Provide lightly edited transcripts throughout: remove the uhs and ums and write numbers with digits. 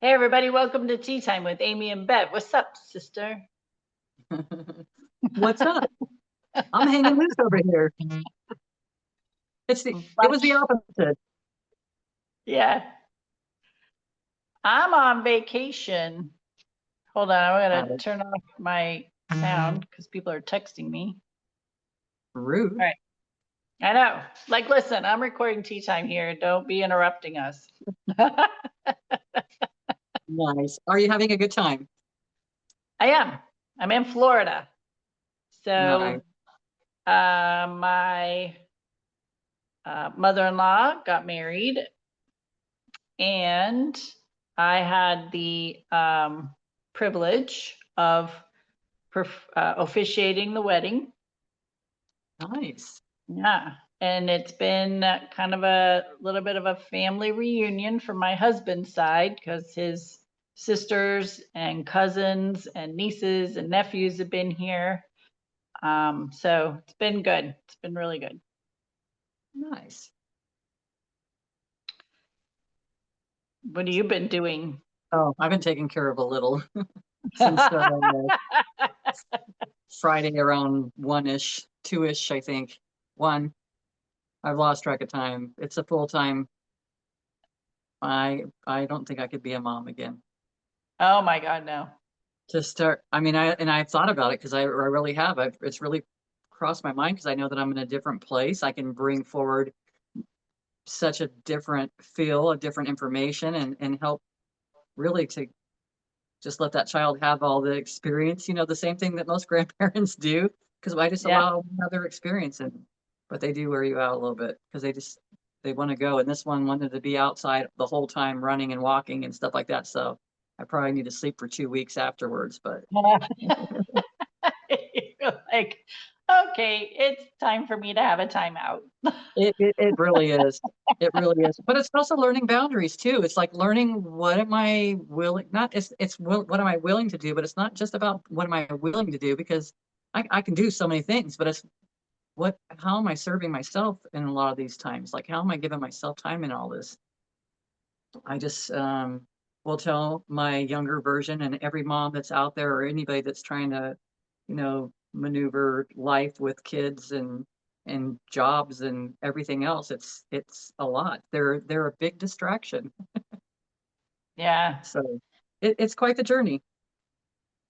Hey everybody, welcome to Tea Time with Amy and Bev. What's up, sister? What's up? I'm hanging loose over here. It was the opposite. Yeah. I'm on vacation. Hold on, I'm gonna turn off my sound because people are texting me. Rude. All right. I know. Like, listen, I'm recording Tea Time here. Don't be interrupting us. Nice. Are you having a good time? I am. I'm in Florida. Nice. So my mother-in-law got married, and I had the privilege of officiating the wedding. Nice. Yeah. And it's been kind of a little bit of a family reunion from my husband's side because his sisters and cousins and nieces and nephews have been here. So it's been good. It's been really good. Nice. What have you been doing? Oh, I've been taking care of a little since Friday around 1-ish, 2-ish, I think. 1. I've lost track of time. It's a full time. I don't think I could be a mom again. Oh my God, no. To start, I mean, I've thought about it because I really have. It's really crossed my mind because I know that I'm in a different place. I can bring forward such a different feel, a different information, and help really to just let that child have all the experience, the same thing that most grandparents do, because I just Yeah. allow them to have their experience. But they do wear you out a little bit because they want to go. And this one wanted to be outside the whole time running and walking and stuff like that. So I probably need to sleep for 2 weeks afterwards, but like, okay, it's time for me to have a timeout. it really is. It really is. But it's also learning boundaries too. It's like learning what am I willing, not what am I willing to do, but it's not just about what am I willing to do, because I can do so many things, but it's how am I serving myself in a lot of these times? Like, how am I giving myself time in all this? I just will tell my younger version and every mom that's out there or anybody that's trying to, maneuver life with kids and jobs and everything else. It's a lot. They're a big distraction. Yeah. So it's quite the journey.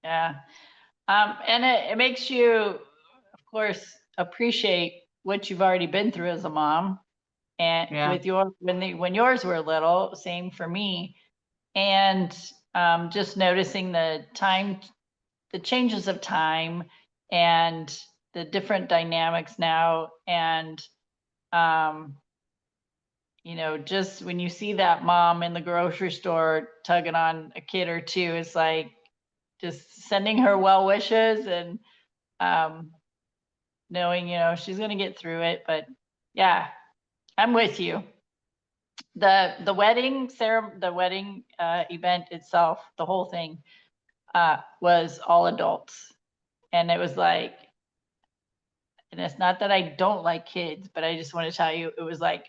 Yeah. And it makes you, of course, appreciate what you've already been through as a mom. And Yeah. with when yours were little, same for me. And just noticing the changes of time and the different dynamics now. And um, just when you see that mom in the grocery store tugging on a kid or two, it's like just sending her well wishes and um, knowing, she's going to get through it. But yeah, I'm with you. The wedding event itself, the whole thing was all adults. And it was like, and it's not that I don't like kids, but I just want to tell you, it was like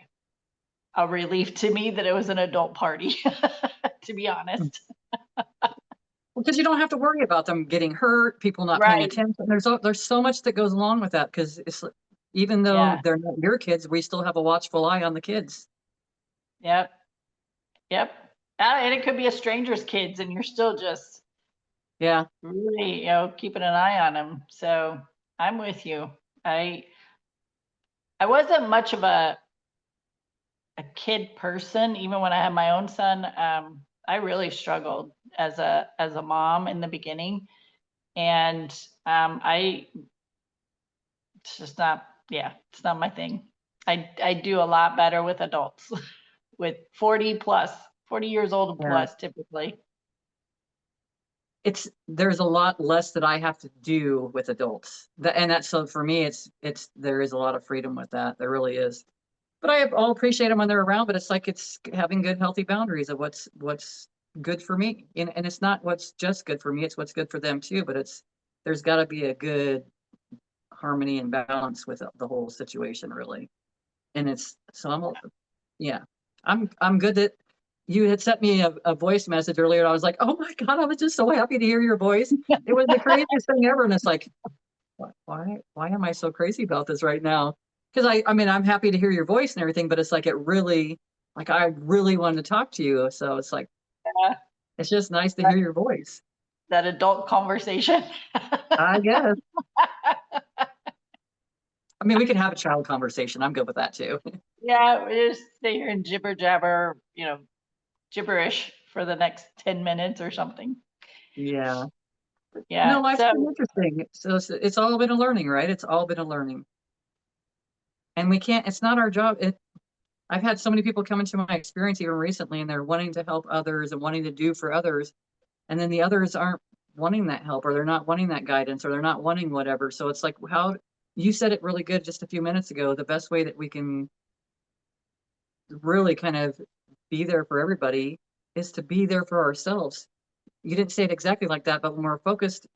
a relief to me that it was an adult party, to be honest. Because you don't have to worry about them getting hurt, people not paying Right. attention. There's so much that goes along with that, because even though Yeah. they're not your kids, we still have a watchful eye on the kids. Yep. Yep. And it could be a stranger's kids, and you're still just Yeah. really, keeping an eye on them. So I'm with you. I wasn't much of a kid person, even when I had my own son. I really struggled as a mom in the beginning, and it's just not, yeah, it's not my thing. I do a lot better with adults, with 40 years old and Yeah. plus, typically. There's a lot less that I have to do with adults. And that's, so for me, there is a lot of freedom with that. There really is. But I'll appreciate them when they're around, but it's like it's having good, healthy boundaries of what's good for me. And it's not what's just good for me, it's what's good for them too. But there's got to be a good harmony and balance with the whole situation, really. And yeah, I'm good that you had sent me a voice message earlier, and I was like, oh my God, I was just so happy to hear your voice. It was the craziest thing ever. And it's like, why am I so crazy about this right now? Because I mean, I'm happy to hear your voice and everything, but it's like, like, I really wanted to talk to you. So it's like, Yeah, it's just nice to hear your voice. that adult conversation. I guess. I mean, we can have a child conversation. I'm good with that too. Yeah, we just stay here and jibber jabber, gibberish for the next 10 minutes or something. Yeah. Yeah. No, life's So been interesting. So it's all been a learning, right? It's all been a learning. And we can't, it's not our job. I've had so many people come into my experience even recently, and they're wanting to help others and wanting to do for others. And then the others aren't wanting that help, or they're not wanting that guidance, or they're not wanting whatever. So it's like, how you said it really good just a few minutes ago. The best way that we can really kind of be there for everybody is to be there for ourselves. You didn't say it exactly like that, but when we're focused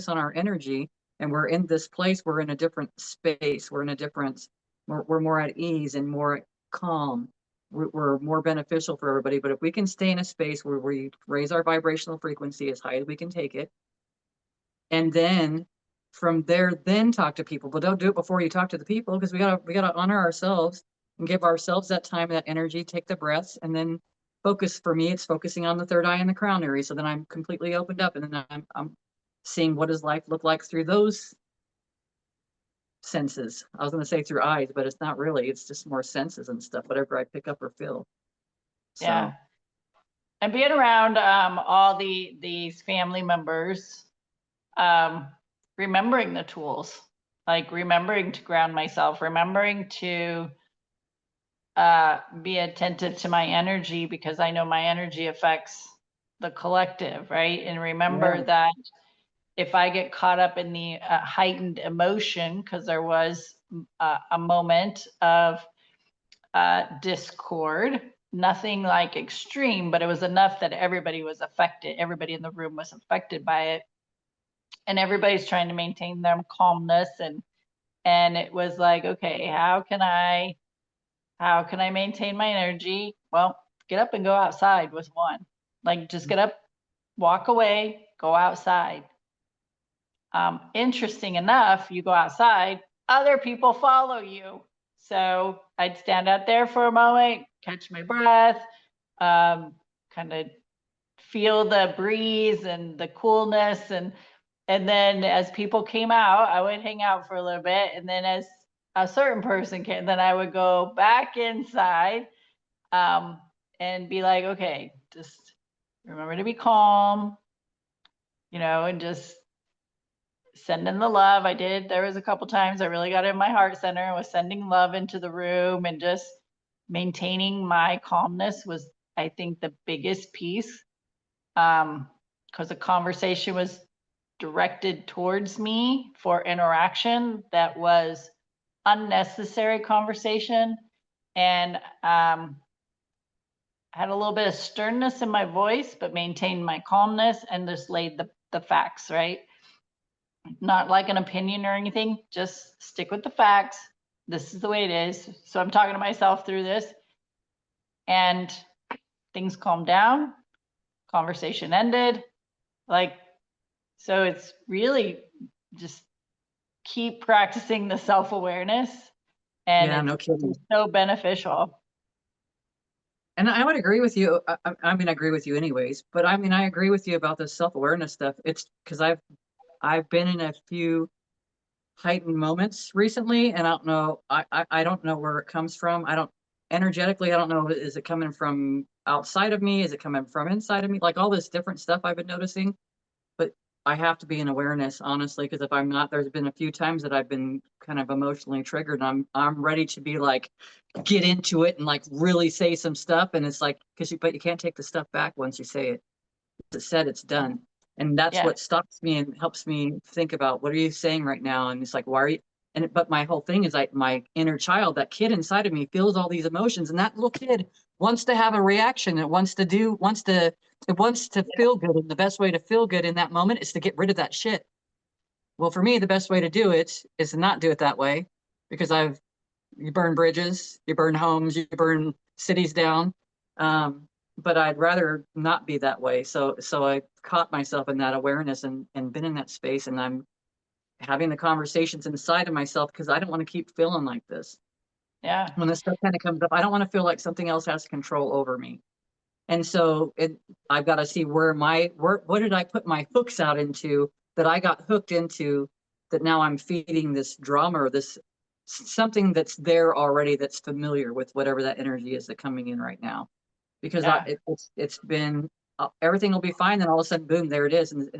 on our energy and we're in this place, we're in a different space. We're in a different, we're more at ease and more calm. We're more beneficial for everybody. But if we can stay in a space where we raise our vibrational frequency as high as we can take it, and then from there, then talk to people, but don't do it before you talk to the people, because we gotta honor ourselves and give ourselves that time, that energy, take the breaths, and then focus. For me, it's focusing on the third eye and the crown area. So then I'm completely opened up, and then I'm seeing what does life look like through those senses. I was going to say through eyes, but it's not really. It's just more senses and stuff, whatever I pick up or feel. yeah. So And being around all these family members, remembering the tools, like remembering to ground myself, remembering to be attentive to my energy, because I know my energy affects the collective, right? And remember yeah, that if I get caught up in the heightened emotion, because there was a moment of discord, nothing like extreme, but it was enough that everybody was affected. Everybody in the room was affected by it. And everybody's trying to maintain their calmness. And it was like, okay, how can I maintain my energy? Well, get up and go outside was one. Like, just get up, walk away, go outside. Interesting enough, you go outside, other people follow you. So I'd stand out there for a moment, catch my breath, kind of feel the breeze and the coolness. And then as people came out, I would hang out for a little bit. And then as a certain person came, then I would go back inside, and be like, okay, just remember to be calm, and just sending the love. There was a couple times I really got in my heart center and was sending love into the room, and just maintaining my calmness was, I think, the biggest piece. Because the conversation was directed towards me for interaction that was unnecessary conversation. And had a little bit of sternness in my voice, but maintained my calmness and just laid the facts, right? Not like an opinion or anything, just stick with the facts. This is the way it is. So I'm talking to myself through this, and things calmed down, conversation ended. Like, so it's really just keep practicing the self-awareness, and yeah, no kidding. it's so beneficial. And I would agree with you. I mean, I agree with you anyways, but I mean, I agree with you about this self-awareness stuff. It's because I've been in a few heightened moments recently, and I don't know, I don't know where it comes from. I don't energetically, I don't know, is it coming from outside of me? Is it coming from inside of me? Like all this different stuff I've been noticing. But I have to be in awareness, honestly, because if I'm not, there's been a few times that I've been kind of emotionally triggered, and I'm ready to be like, get into it and like really say some stuff. And it's like, but you can't take the stuff back once you say it. It's said, it's done. And that's Yeah. what stops me and helps me think about, what are you saying right now? And it's like, why are you? And but my whole thing is like, my inner child, that kid inside of me feels all these emotions, and that little kid wants to have a reaction. It wants to feel good. And the best way to feel good in that moment is to get rid of that shit. Well, for me, the best way to do it is to not do it that way, because you burn bridges, you burn homes, you burn cities down. but I'd rather not be that way. So I caught myself in that awareness and been in that space, and I'm having the conversations inside of myself because I don't want to keep feeling like this. Yeah. When this stuff kind of comes up, I don't want to feel like something else has control over me. And so I've got to see what did I put my hooks out into that I got hooked into, that now I'm feeding this drama or this something that's there already, that's familiar with whatever that energy is that coming in right now. Because Yeah. it's been everything will be fine, then all of a sudden, boom, there it is. And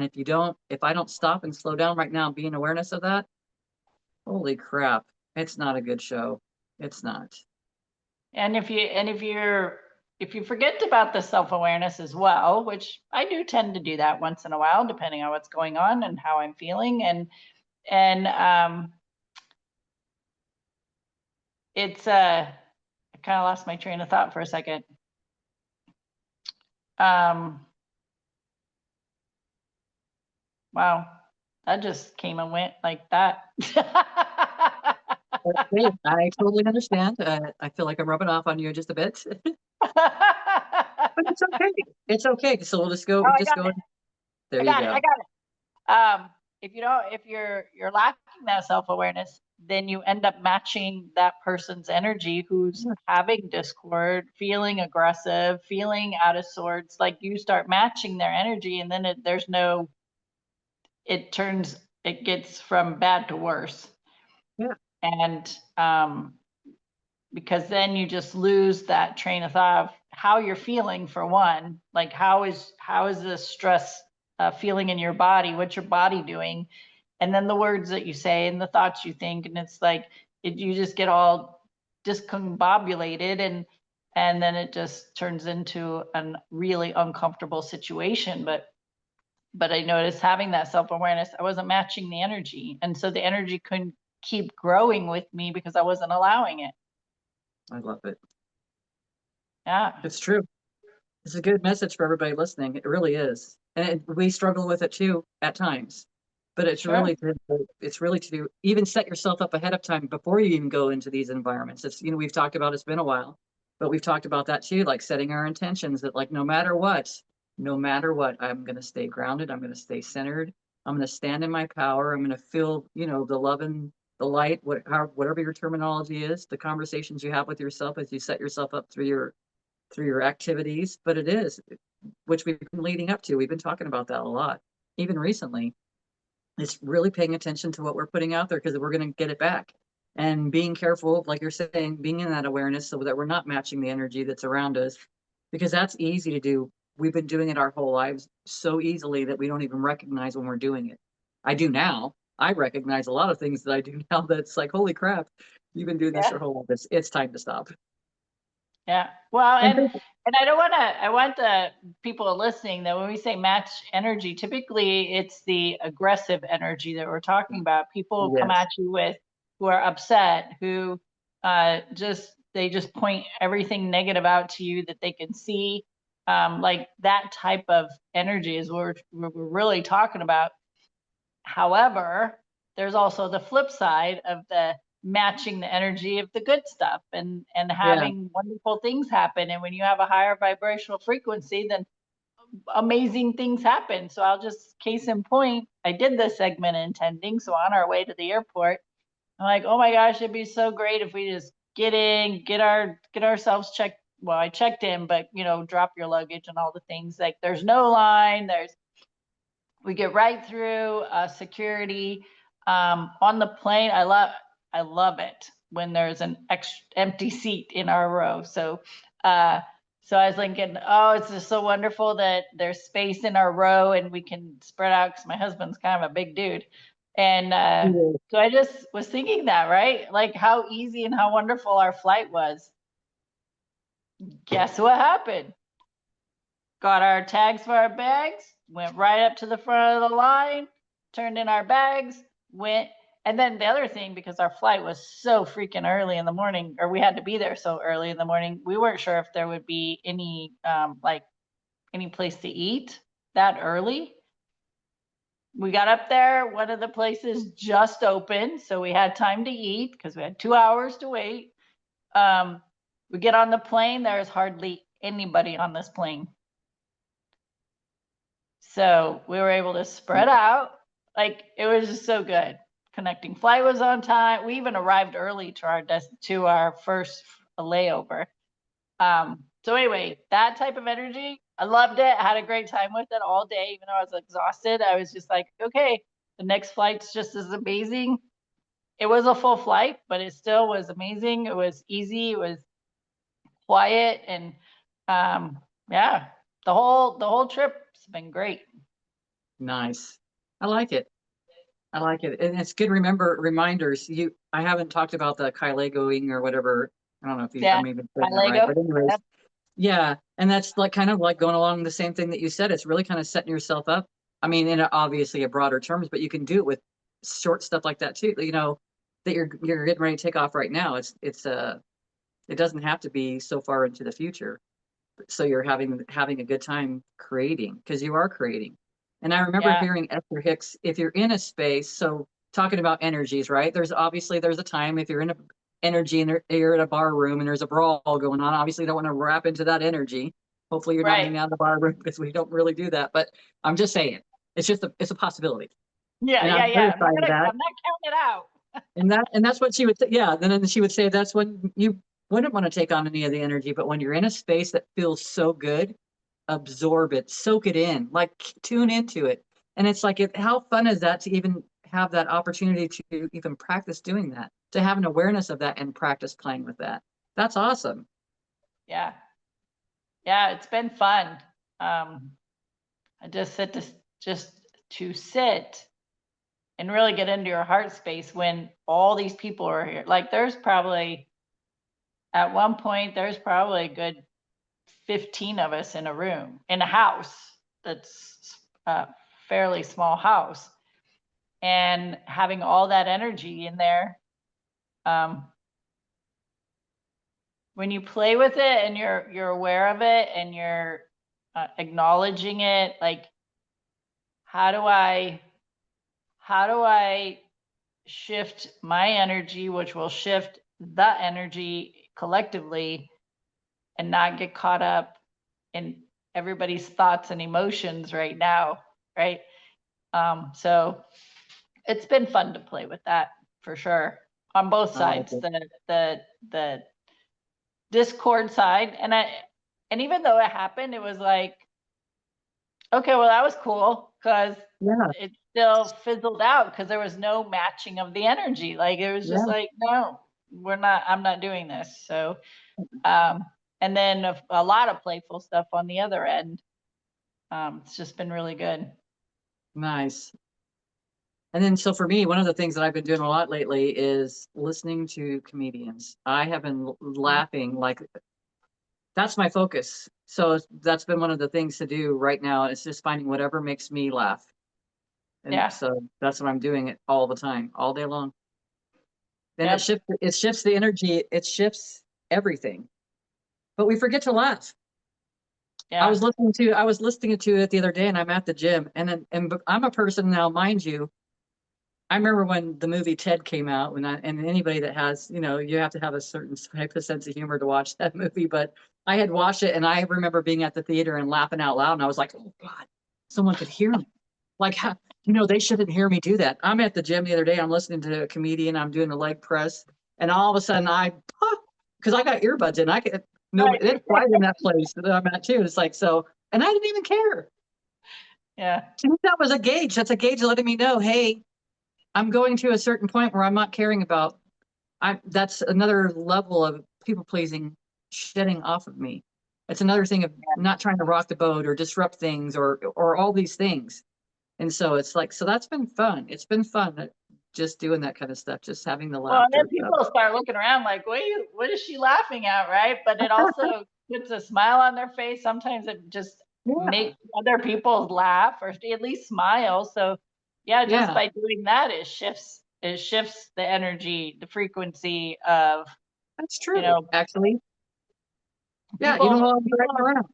if I don't stop and slow down right now, and be in awareness of that, holy crap, it's not a good show. It's not. And if you forget about the self-awareness as well, which I do tend to do that once in a while, depending on what's going on and how I'm feeling, and it's I kind of lost my train of thought for a second. Wow, that just came and went like that. Okay, I totally understand. I feel like I'm rubbing off on you just a bit, but it's okay. It's okay. So we'll just go. Oh, Just go. There I you got it. I go. got it. If you don't, if you're lacking that self-awareness, then you end up matching that person's energy who's having discord, feeling aggressive, feeling out of sorts. Like you start matching their energy, and then it gets from bad to worse. Yeah. And because then you just lose that train of thought of how you're feeling, for one. Like how is the stress feeling in your body? What's your body doing? And then the words that you say and the thoughts you think, and it's like you just get all discombobulated, and then it just turns into a really uncomfortable situation. But I noticed, having that self-awareness, I wasn't matching the energy, and so the energy couldn't keep growing with me because I wasn't allowing it. I love it. Yeah. It's true. It's a good message for everybody listening. It really is. And we struggle with it too at times. But Sure. it's really to even set yourself up ahead of time before you even go into these environments. It's, we've talked about, it's been a while, but we've talked about that too, like setting our intentions that, like, no matter what, I'm going to stay grounded. I'm going to stay centered. I'm going to stand in my power. I'm going to feel, the love and the light, whatever your terminology is, the conversations you have with yourself as you set yourself up through your activities. But it is, which we've been leading up to. We've been talking about that a lot, even recently. It's really paying attention to what we're putting out there, because we're going to get it back. And being careful, like you're saying, being in that awareness so that we're not matching the energy that's around us, because that's easy to do. We've been doing it our whole lives so easily that we don't even recognize when we're doing it. I do now. I recognize a lot of things that I do now that's like, holy crap, you've been doing this Yeah. your whole life. It's time to stop. Yeah. Well, And and I want the people listening that when we say match energy, typically it's the aggressive energy that we're talking about. People come yes, at you with, who are upset, who they just point everything negative out to you that they can see. Like that type of energy is what we're really talking about. However, there's also the flip side of the matching the energy of the good stuff, and yeah, having wonderful things happen. And when you have a higher vibrational frequency, then amazing things happen. So I'll just, case in point, I did this segment intending. So on our way to the airport, I'm like, oh my gosh, it'd be so great if we just get in, get ourselves checked. Well, I checked in, but drop your luggage and all the things. Like there's no line. We get right through security on the plane. I love it when there's an empty seat in our row. So so I was thinking, oh, it's just so wonderful that there's space in our row and we can spread out, because my husband's kind of a big dude. And so I just was thinking that, right? Like how easy and how wonderful our flight was. Guess what happened? Got our tags for our bags, went right up to the front of the line, turned in our bags, went. And then the other thing, because our flight was so freaking early in the morning, or we had to be there so early in the morning, we weren't sure if there would be any like any place to eat that early. We got up there, one of the places just opened, so we had time to eat because we had 2 hours to wait. We get on the plane, there's hardly anybody on this plane. So we were able to spread out. Like, it was just so good. Connecting flight was on time. We even arrived early to our first layover. So anyway, that type of energy, I loved it. I had a great time with it all day, even though I was exhausted. I was just like, okay, the next flight's just as amazing. It was a full flight, but it still was amazing. It was easy. It was quiet, and yeah, the whole trip's been great. Nice. I like it. I like it. And it's good reminders. I haven't talked about the Kylegoing or whatever. I don't know if Yeah, I'm even saying that right. Lego. But anyways, Yep. yeah. And that's like kind of like going along the same thing that you said. It's really kind of setting yourself up. I mean, in obviously a broader terms, but you can do it with short stuff like that too. You know, that you're getting ready to take off right now. It doesn't have to be so far into the future. So you're having a good time creating, because you are creating. And I remember Yeah. hearing Esther Hicks, if you're in a space, so talking about energies, right? There's a time if you're in a energy and you're in a bar room and there's a brawl going on. Obviously, you don't want to wrap into that energy. Hopefully, you're not Right. hanging out in the bar room, because we don't really do that. But I'm just saying, it's a possibility. Yeah, And yeah, on the other yeah. side of that, I'm not counting it out. and that's what she would say. Yeah, then she would say that's when you wouldn't want to take on any of the energy, but when you're in a space that feels so good, absorb it, soak it in, like tune into it. And it's like, how fun is that to even have that opportunity to even practice doing that, to have an awareness of that and practice playing with that. That's awesome. Yeah. Yeah, it's been fun. I just to sit and really get into your heart space when all these people are here. Like, at one point, there's probably a good 15 of us in a room, in a house that's a fairly small house, and having all that energy in there. When you play with it and you're aware of it and you're acknowledging it, like, how do I shift my energy, which will shift the energy collectively, and not get caught up in everybody's thoughts and emotions right now, right? So it's been fun to play with that for sure on both sides, the Discord side, and even though it happened, it was like, okay, well, that was cool, because Yeah, it still fizzled out because there was no matching of the energy. Like, it was just yeah. like, no, I'm not doing this. So, and then a lot of playful stuff on the other end. It's just been really good. Nice. And then, so for me, one of the things that I've been doing a lot lately is listening to comedians. I have been laughing, like, that's my focus. So that's been one of the things to do right now. It's just finding whatever makes me laugh. And Yeah. so that's what I'm doing it all the time, all day long. Then Yep. it shifts the energy, it shifts everything. But we forget to laugh. Yeah. I was listening to it the other day, and I'm at the gym, and I'm a person now, mind you. I remember when the movie Ted came out, and anybody that has, you have to have a certain type of sense of humor to watch that movie. But I had watched it, and I remember being at the theater and laughing out loud, and I was like, oh God, someone could hear me. Like, they shouldn't hear me do that. I'm at the gym the other day, I'm listening to a comedian, I'm doing a leg press, and all of a sudden because I got earbuds in, I could, nobody, Right. it's quiet in that place that I'm at too. It's like, so, and I didn't even care. Yeah. To me, that was a gauge. That's a gauge letting me know, hey, I'm going to a certain point where I'm not caring about. That's another level of people pleasing shedding off of me. It's another thing of not trying to rock the boat or disrupt things or all these things. And so it's like, so that's been fun. It's been fun just doing that kind of stuff, just having the Well, and then laughter. people start looking around like, what is she laughing at, right? But it also puts a smile on their face. Sometimes it just Yeah, makes other people laugh or at least smile. So yeah, just yeah, by doing that, it shifts the energy, the frequency of, that's you true. know, Actually, yeah, even people while I'm driving around.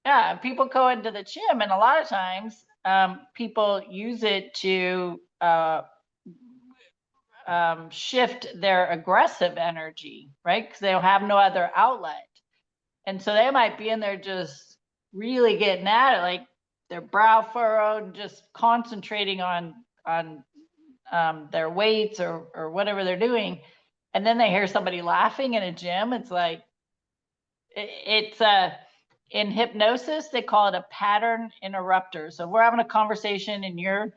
yeah, people go into the gym, and a lot of times people use it to shift their aggressive energy, right? Because they'll have no other outlet. And so they might be in there just really getting at it, like their brow furrowed, just concentrating on their weights or whatever they're doing. And then they hear somebody laughing in a gym. It's like, it's in hypnosis, they call it a pattern interrupter. So if we're having a conversation and you're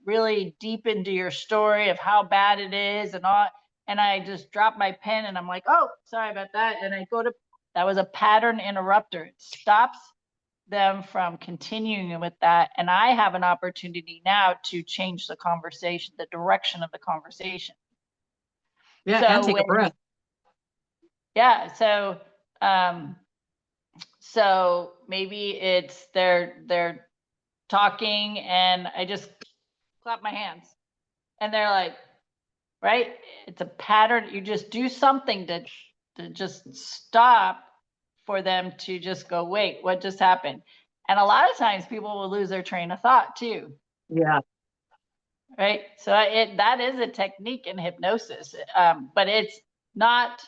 really deep into your story of how bad it is and all, and I just drop my pen and I'm like, oh, sorry about that. And I go to, that was a pattern interrupter. It stops them from continuing with that. And I have an opportunity now to change the conversation, the direction of the conversation. Yeah, So and take a breath. Yeah. So maybe it's they're talking and I just clap my hands and they're like, right? It's a pattern. You just do something to just stop for them to just go, wait, what just happened? And a lot of times people will lose their train of thought too. Yeah. Right. So that is a technique in hypnosis, but it's not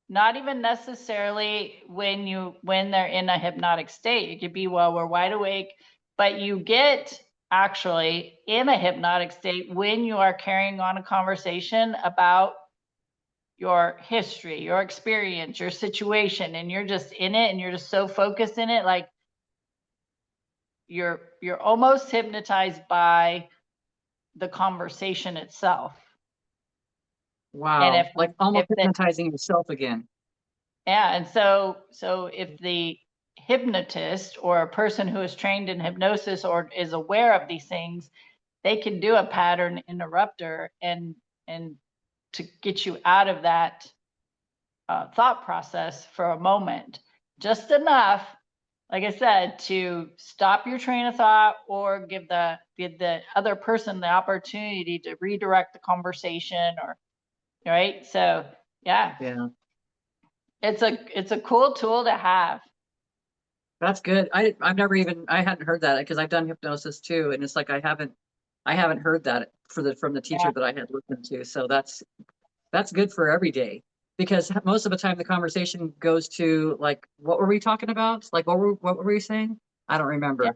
not even necessarily when they're in a hypnotic state. It could be while we're wide awake, but you get actually in a hypnotic state when you are carrying on a conversation about your history, your experience, your situation, and you're just in it and you're just so focused in it, like you're almost hypnotized by the conversation itself. Wow. And like almost hypnotizing yourself again. Yeah. And so if the hypnotist or a person who is trained in hypnosis or is aware of these things, they can do a pattern interrupter and to get you out of that thought process for a moment, just enough, like I said, to stop your train of thought or give the other person the opportunity to redirect the conversation, or right. So yeah. It's a cool tool to have. That's good. I hadn't heard that because I've done hypnosis too, and it's like I haven't heard that from the teacher that I had listened to. So that's good for every day, because most of the time the conversation goes to like, what were we talking about? Like, what were we saying? I don't remember,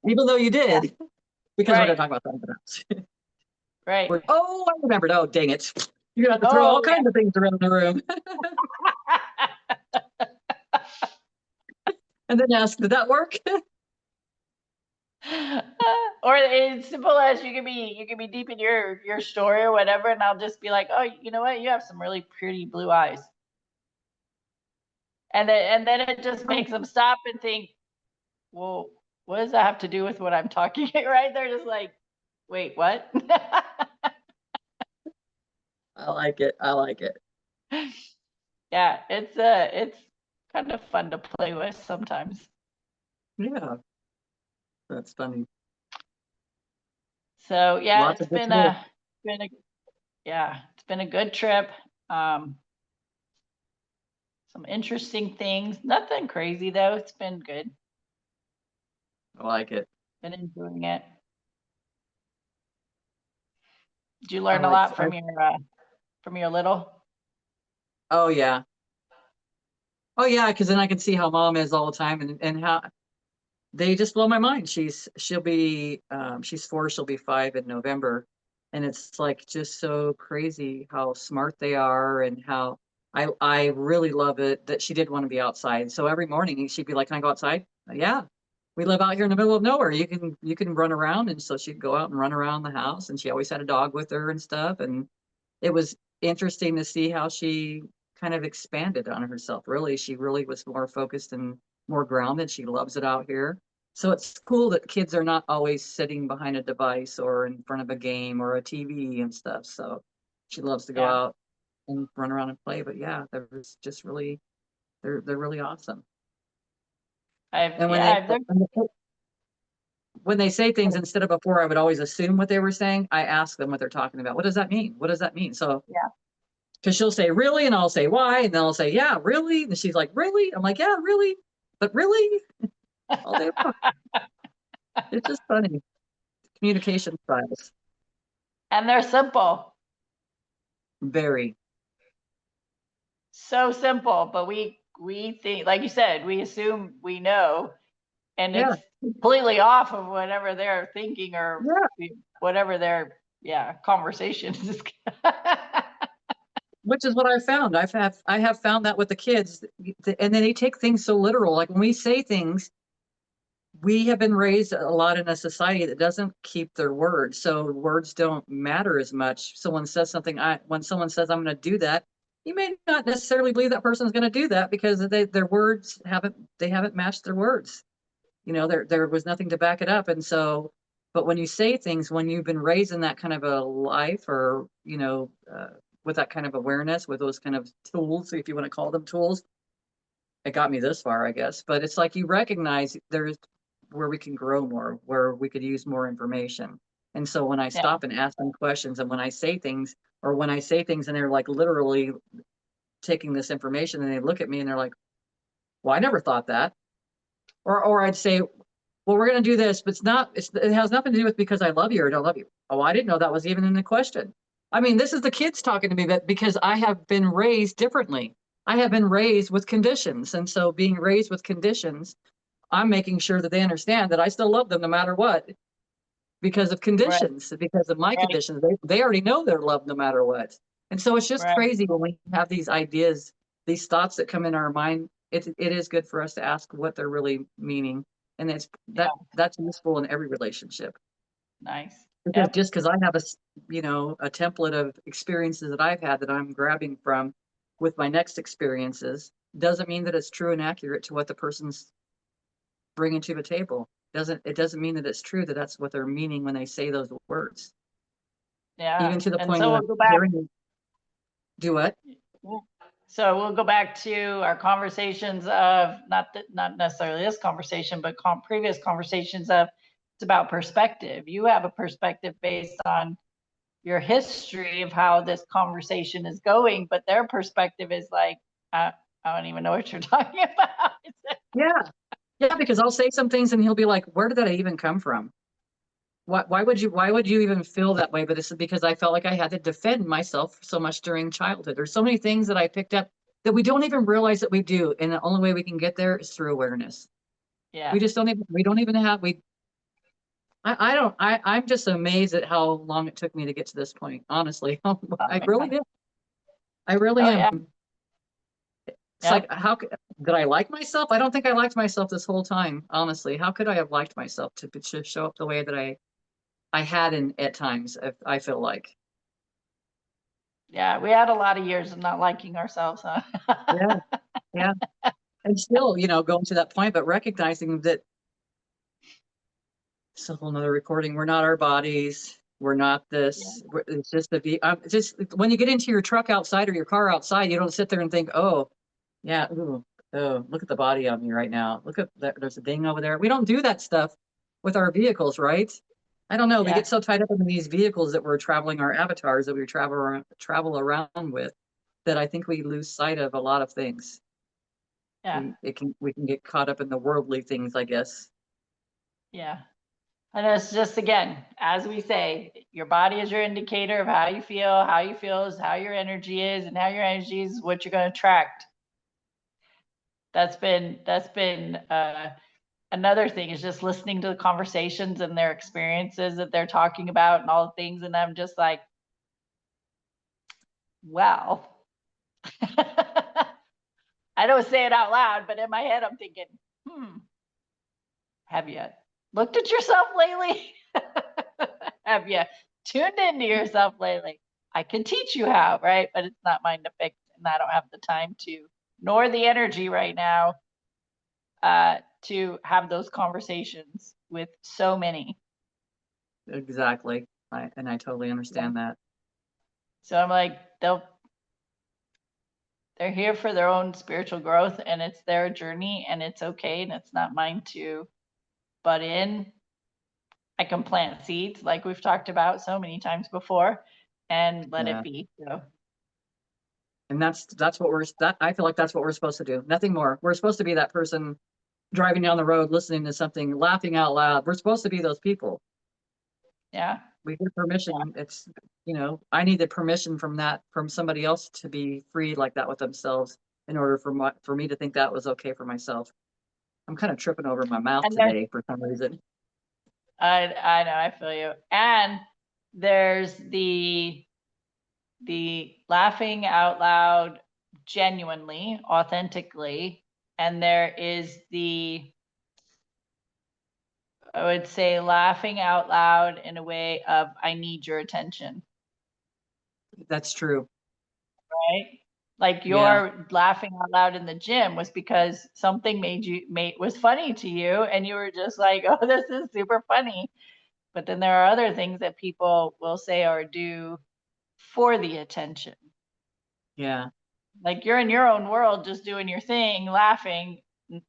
even though you did, because we're gonna talk about something else. Right. Oh, I remembered. Oh, dang it! You're gonna have to throw all kinds of things around the room. And then ask, did that work? Or as simple as you can be deep in your story or whatever, and I'll just be like, oh, you know what? You have some really pretty blue eyes. And then it just makes them stop and think, well, what does that have to do with what I'm talking? Right? They're just like, wait, what? I like it. I like it. Yeah, it's kind of fun to play with sometimes. Yeah, that's funny. So yeah, Lots it's of good been tools. it's been a good trip. Some interesting things. Nothing crazy though. It's been good. I like it. Been enjoying it. Did you I learn a like. lot from your little? Oh yeah. Oh yeah, because then I can see how mom is all the time, and how they just blow my mind. She'll be she's 4, she'll be 5 in November, and it's like just so crazy how smart they are, and how I really love it that she did want to be outside. So every morning she'd be like, "Can I go outside?" Yeah. We live out here in the middle of nowhere. You can run around, and so she'd go out and run around the house, and she always had a dog with her and stuff, and it was interesting to see how she kind of expanded on herself. Really, she really was more focused and more grounded. She loves it out here. So it's cool that kids are not always sitting behind a device or in front of a game or a TV and stuff. So she loves to go out and run around and play. But yeah, they're really awesome. And when they say things, instead of before, I would always assume what they were saying. I ask them what they're talking about. What does that mean? What does that mean? So because she'll say really, and I'll say why, and then I'll say, yeah, really, and she's like, really? I'm like, yeah, really, but really, all day long. It's just funny. Communication styles. And they're simple. Very. so simple, but we think, like you said, we assume we know, and Yeah, it's completely off of whatever they're thinking or yeah. whatever their conversation is. Which is what I found. I have found that with the kids, and then they take things so literal. Like when we say things, we have been raised a lot in a society that doesn't keep their word, so words don't matter as much. Someone says something, when someone says I'm going to do that, you may not necessarily believe that person is going to do that because their words haven't matched their words. You know, there was nothing to back it up, and so. But when you say things, when you've been raised in that kind of a life, or with that kind of awareness, with those kind of tools, if you want to call them tools, it got me this far, I guess. But it's like you recognize there's where we can grow more, where we could use more information. And so when I Yeah, stop and ask them questions, and when I say things, or when I say things and they're like literally taking this information and they look at me and they're like, well, I never thought that. Or I'd say, well, we're going to do this, but it has nothing to do with because I love you or don't love you. Oh, I didn't know that was even in the question. I mean, this is the kids talking to me, but because I have been raised differently. I have been raised with conditions. And so being raised with conditions, I'm making sure that they understand that I still love them no matter what, because of right, conditions, because of my right, conditions. They already know they're loved no matter what. And so it's just right. crazy when we have these ideas, these thoughts that come in our mind. It is good for us to ask what they're really meaning. And Yeah, that's useful in every relationship. nice. Because Yep. just because I have a template of experiences that I've had that I'm grabbing from with my next experiences doesn't mean that it's true and accurate to what the person's bringing to the table. It doesn't mean that it's true that that's what they're meaning when they say those words. Yeah. Even to the And point so where we'll I'm go back. hearing do what? So we'll go back to our conversations of not necessarily this conversation, but previous conversations of it's about perspective. You have a perspective based on your history of how this conversation is going, but their perspective is like, I don't even know what you're talking about. Yeah. Yeah, because I'll say some things and he'll be like, where did that even come from? Why would you even feel that way? But it's because I felt like I had to defend myself so much during childhood. There's so many things that I picked up that we don't even realize that we do. And the only way we can get there is through awareness. Yeah. We don't even have, I don't, I'm just amazed at how long it took me to get to this point. Honestly, I really did. I really Oh am. yeah. It's like, Yep. did I like myself? I don't think I liked myself this whole time. Honestly, how could I have liked myself to show up the way that I had in at times, I feel like. Yeah. We had a lot of years of not liking ourselves, huh? Yeah, yeah. And still, going to that point, but recognizing that it's a whole nother recording. We're not our bodies. We're not Yeah. this. It's just just when you get into your truck outside or your car outside, you don't sit there and think, oh, yeah, ooh, oh, look at the body on me right now. Look at that. There's a ding over there. We don't do that stuff with our vehicles, right? I don't know. We Yeah. get so tied up in these vehicles that we're traveling our avatars that we travel around with that I think we lose sight of a lot of things. Yeah. We can get caught up in the worldly things, I guess. Yeah. And it's just, again, as we say, your body is your indicator of how you feel. How you feel is how your energy is, and how your energy is what you're going to attract. That's been another thing, is just listening to the conversations and their experiences that they're talking about and all the things, and I'm just like, wow. I don't say it out loud, but in my head I'm thinking, have you looked at yourself lately? Have you tuned into yourself lately? I can teach you how, right? But it's not mine to fix, and I don't have the time to, nor the energy right now, to have those conversations with so many. Exactly. I totally understand that. So I'm like, they're here for their own spiritual growth, and it's their journey, and it's okay, and it's not mine to butt in. I can plant seeds like we've talked about so many times before and let it Yeah. be. So And that's what I feel like that's what we're supposed to do. Nothing more. We're supposed to be that person driving down the road, listening to something, laughing out loud. We're supposed to be those people. yeah. we get permission. It's, I need the permission from somebody else to be free like that with themselves in order for me to think that was okay for myself. I'm kind of tripping over my mouth And there's, today for some reason. I know, I feel you. And there's the laughing out loud genuinely, authentically, and there is I would say laughing out loud in a way of I need your attention, That's true. right? Like Yeah. your laughing out loud in the gym was because something was funny to you and you were just like, "Oh, this is super funny." But then there are other things that people will say or do for the attention. Yeah. Like you're in your own world, just doing your thing, laughing,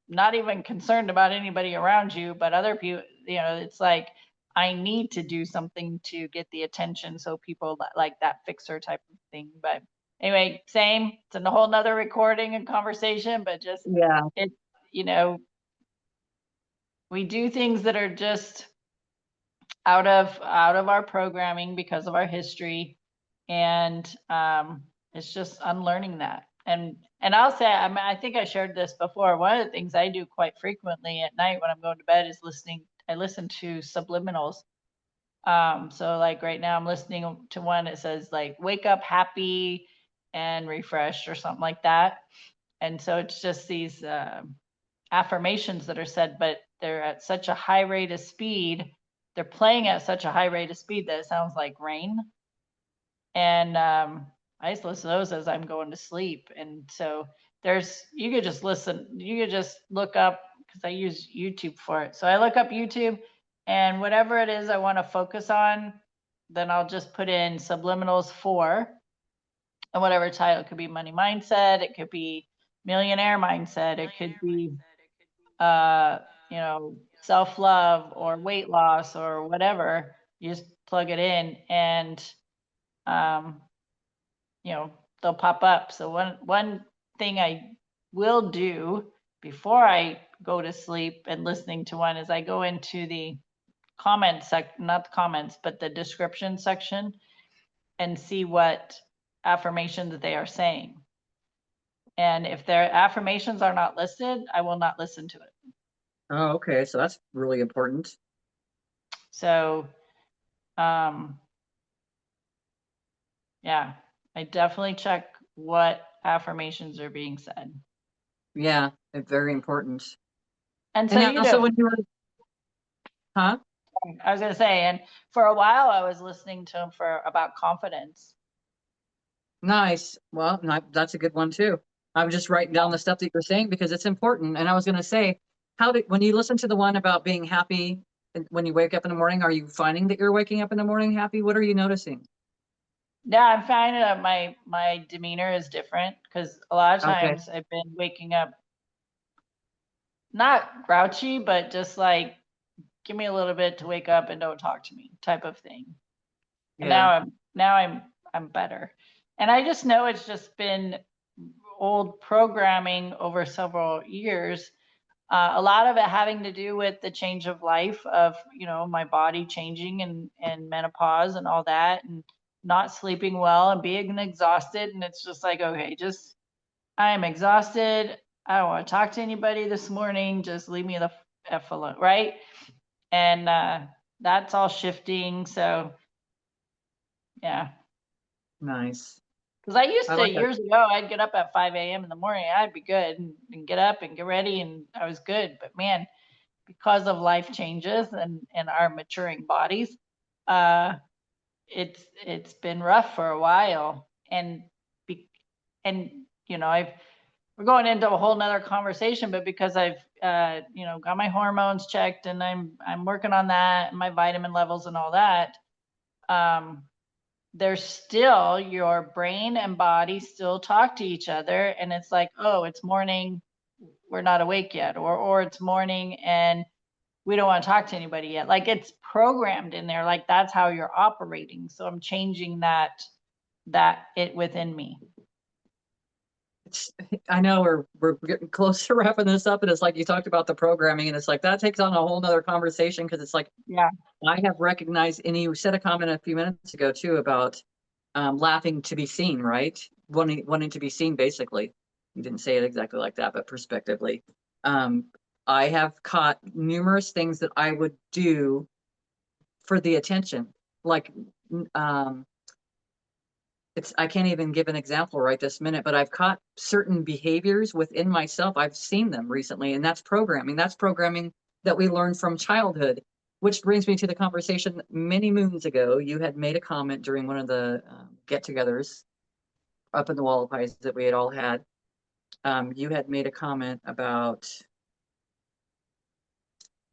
not even concerned about anybody around you, but other people, it's like, I need to do something to get the attention. So people like that fixer type of thing. But anyway, same. It's a whole nother recording and conversation, but just Yeah. it, you know, we do things that are just out of our programming because of our history, and it's just unlearning that. And I'll say, I think I shared this before. One of the things I do quite frequently at night when I'm going to bed is I listen to subliminals. So like right now I'm listening to one that says like wake up happy and refreshed or something like that. And so it's just these affirmations that are said, but they're at such a high rate of speed. They're playing at such a high rate of speed that it sounds like rain. And I just listen to those as I'm going to sleep. And so you could just listen, you could just look up, because I use YouTube for it. So I look up YouTube, and whatever it is I want to focus on, then I'll just put in subliminals for, and whatever title. It could be money mindset, it could be millionaire mindset, it could be uh, self-love or weight loss or whatever. You just plug it in, and um, they'll pop up. So one thing I will do before I go to sleep and listening to one is I go into the not the comments, but the description section, and see what affirmation that they are saying. And if their affirmations are not listed, I will not listen to it. Oh, okay. So that's really important. So, yeah, I definitely check what affirmations are being said. Yeah, it's very important. And so And you also do. when you were, huh? I was gonna say, and for a while I was listening to him about confidence. Nice. Well, that's a good one too. I'm just writing down the stuff that you're saying because it's important. And I was going to say, when you listen to the one about being happy when you wake up in the morning, are you finding that you're waking up in the morning happy? What are you noticing? Yeah, I'm finding that my demeanor is different, because a lot of Okay. times I've been waking up not grouchy, but just like, give me a little bit to wake up and don't talk to me type of thing. And Yeah. now I'm better. And I just know it's just been old programming over several years. A lot of it having to do with the change of life of, my body changing and menopause and all that, and not sleeping well and being exhausted. And it's just like, okay, I am exhausted. I don't want to talk to anybody this morning. Just leave me the F alone. Right. And that's all shifting. So yeah. Nice. Because I used I to, like that. years ago, I'd get up at 5 a.m. in the morning. I'd be good and get up and get ready, and I was good. But man, because of life changes and our maturing bodies, uh, it's been rough for a while. And be, and I've we're going into a whole nother conversation, but because I've got my hormones checked, and I'm working on that, and my vitamin levels and all that. There's still, your brain and body still talk to each other, and it's like, oh, it's morning, we're not awake yet, or it's morning and we don't want to talk to anybody yet. Like, it's programmed in there, like that's how you're operating. So I'm changing that it within me. I know we're getting close to wrapping this up, and it's like you talked about the programming, and it's like that takes on a whole nother conversation because it's like Yeah. I have recognized, and you said a comment a few minutes ago too about laughing to be seen, right? Wanting to be seen, basically. You didn't say it exactly like that, but prospectively. Um, I have caught numerous things that I would do for the attention, like um, I can't even give an example right this minute, but I've caught certain behaviors within myself. I've seen them recently, and that's programming. That's programming that we learn from childhood, which brings me to the conversation many moons ago. You had made a comment during one of the get-togethers up in the Wallabies that we had all had. You had made a comment about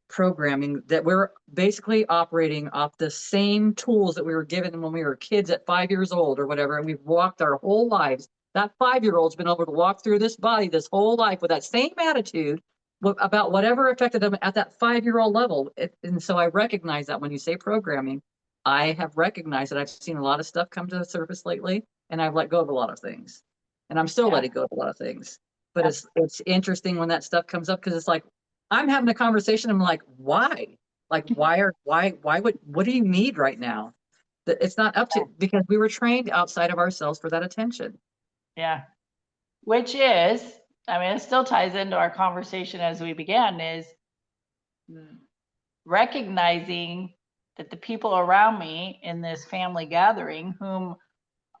programming that we're basically operating off the same tools that we were given when we were kids at 5 years old or whatever, and we've walked our whole lives. That 5-year-old's been able to walk through this body this whole life with that same attitude about whatever affected them at that 5-year-old level. And so I recognize that when you say programming, I have recognized that I've seen a lot of stuff come to the surface lately, and I've let go of a lot of things, and I'm still Yeah. letting go of a lot of things. But Yeah. it's interesting when that stuff comes up because it's like I'm having a conversation. I'm like, why? Like, what do you need right now? That it's not up to, because we were trained outside of ourselves for that attention. Yeah. Which is, I mean, it still ties into our conversation as we began, is recognizing that the people around me in this family gathering, whom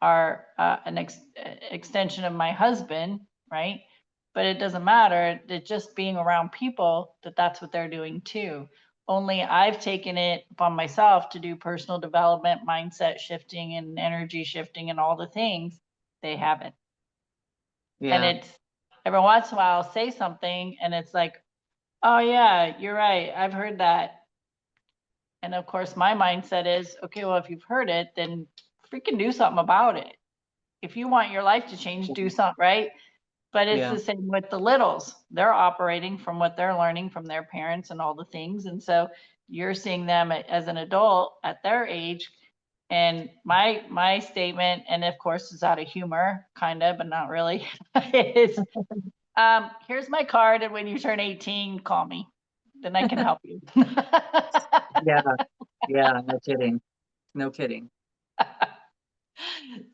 are an extension of my husband, right? But it doesn't matter. That just being around people, that's what they're doing too. Only I've taken it upon myself to do personal development, mindset shifting, and energy shifting, and all the things. They haven't. And Yeah. it's every once in a while I'll say something, and it's like, oh yeah, you're right. I've heard that. And of course, my mindset is, okay, well, if you've heard it, then freaking do something about it. If you want your life to change, do something, right? But it's Yeah. the same with the littles. They're operating from what they're learning from their parents and all the things. And so you're seeing them as an adult at their age. And my statement, and of course it's out of humor, kind of, but not really, is here's my card, and when you turn 18, call me. Then I can help you. Yeah. Yeah. No kidding. No kidding.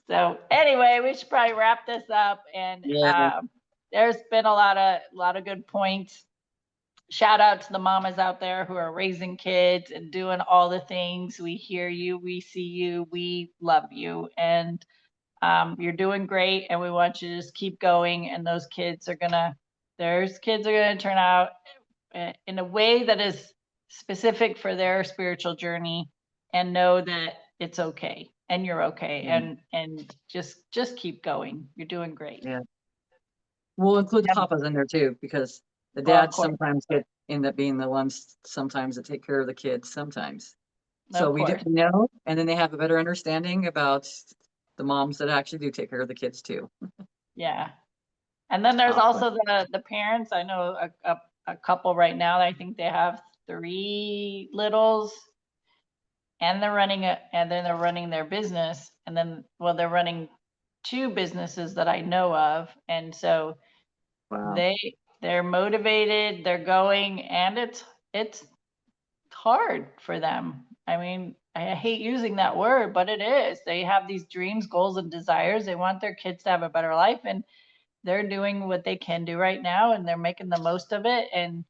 So anyway, we should probably wrap this up. And Yeah. there's been a lot of good points. Shout out to the mamas out there who are raising kids and doing all the things. We hear you, we see you, we love you, and you're doing great. And we want you to just keep going. And those kids are gonna turn out in a way that is specific for their spiritual journey, and know that it's okay and you're okay, Yeah. and just keep going. You're doing great. Yeah. We'll include the Yep. papas in there too, because the Well, of dads course, sometimes end up being the ones sometimes that take care of the kids sometimes. So of we do course. know, and then they have a better understanding about the moms that actually do take care of the kids too. Yeah. And then there's Awesome. also the parents. I know a couple right now. I think they have 3 littles, and they're running their business. And then, well, they're running 2 businesses that I know of. And so Wow. they're motivated, they're going, and it's hard for them. I mean, I hate using that word, but it is. They have these dreams, goals, and desires. They want their kids to have a better life, and they're doing what they can do right now, and they're making the most of it, and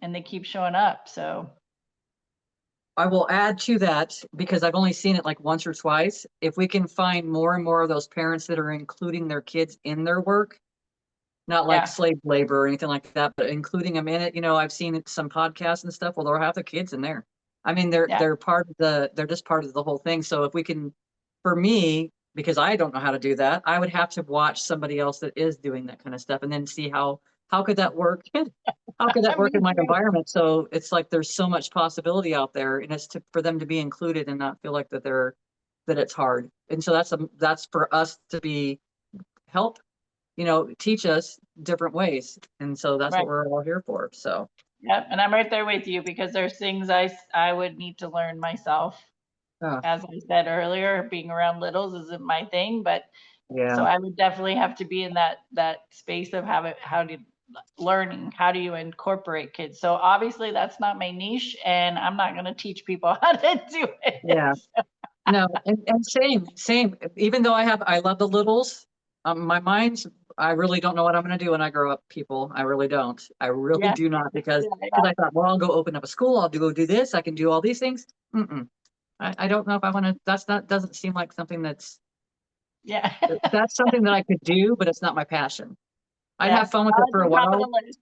they keep showing up. So I will add to that because I've only seen it like once or twice. If we can find more and more of those parents that are including their kids in their work, not like yeah, slave labor or anything like that, but including them in it. I've seen some podcasts and stuff. Well, they'll have the kids in there. I mean, yeah, they're just part of the whole thing. So if we can, for me, because I don't know how to do that, I would have to watch somebody else that is doing that kind of stuff and then see how could that work? How could that work me in my too. environment? So it's like there's so much possibility out there, and it's for them to be included and not feel like that it's hard. And so that's for us to be help teach us different ways. And so that's what Right. we're all here for. So, Yep. And I'm right there with you, because there's things I would need to learn myself. uh, As I said earlier, being around littles isn't my thing, but Yeah. So I would definitely have to be in that space of learning, how do you incorporate kids? So obviously that's not my niche, and I'm not going to teach people how to do it. Yeah. No, and same. Even though I love the littles, my mind's, I really don't know what I'm going to do when I grow up, people. I really don't. I really Yeah. do not, because Yeah. I thought, well, I'll go open up a school. I'll go do this. I can do all these things. Mm-mm. I don't know if I want to. Doesn't seem like something Yeah. that's something that I could do, but it's not my passion. I'd Yeah. have fun with Not it at for the a top of while. the list.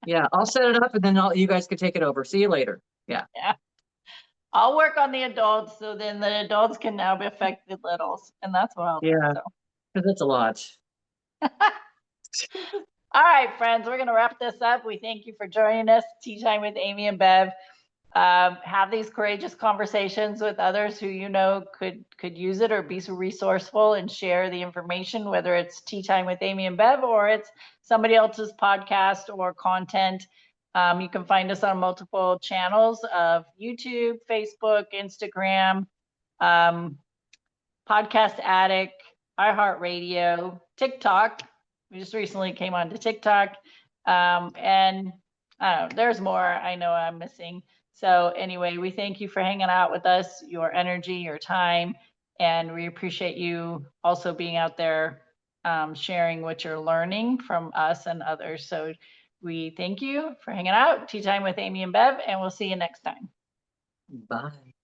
Yeah, I'll set it up, and then you guys can take it over. See you later. Yeah. Yeah. I'll work on the adults, so then the adults can now affect the littles, and that's what I'll do. Yeah, So. because it's a lot. All right, friends, we're going to wrap this up. We thank you for joining us. Tea Time with Amy and Bev. Have these courageous conversations with others who you know could use it, or be so resourceful and share the information, whether it's Tea Time with Amy and Bev or it's somebody else's podcast or content. You can find us on multiple channels of YouTube, Facebook, Instagram, Podcast Addict, iHeartRadio, TikTok. We just recently came on to TikTok. And I don't know, there's more I know I'm missing. So anyway, we thank you for hanging out with us, your energy, your time, and we appreciate you also being out there sharing what you're learning from us and others. So we thank you for hanging out. Tea Time with Amy and Bev, and we'll see you next time. Bye.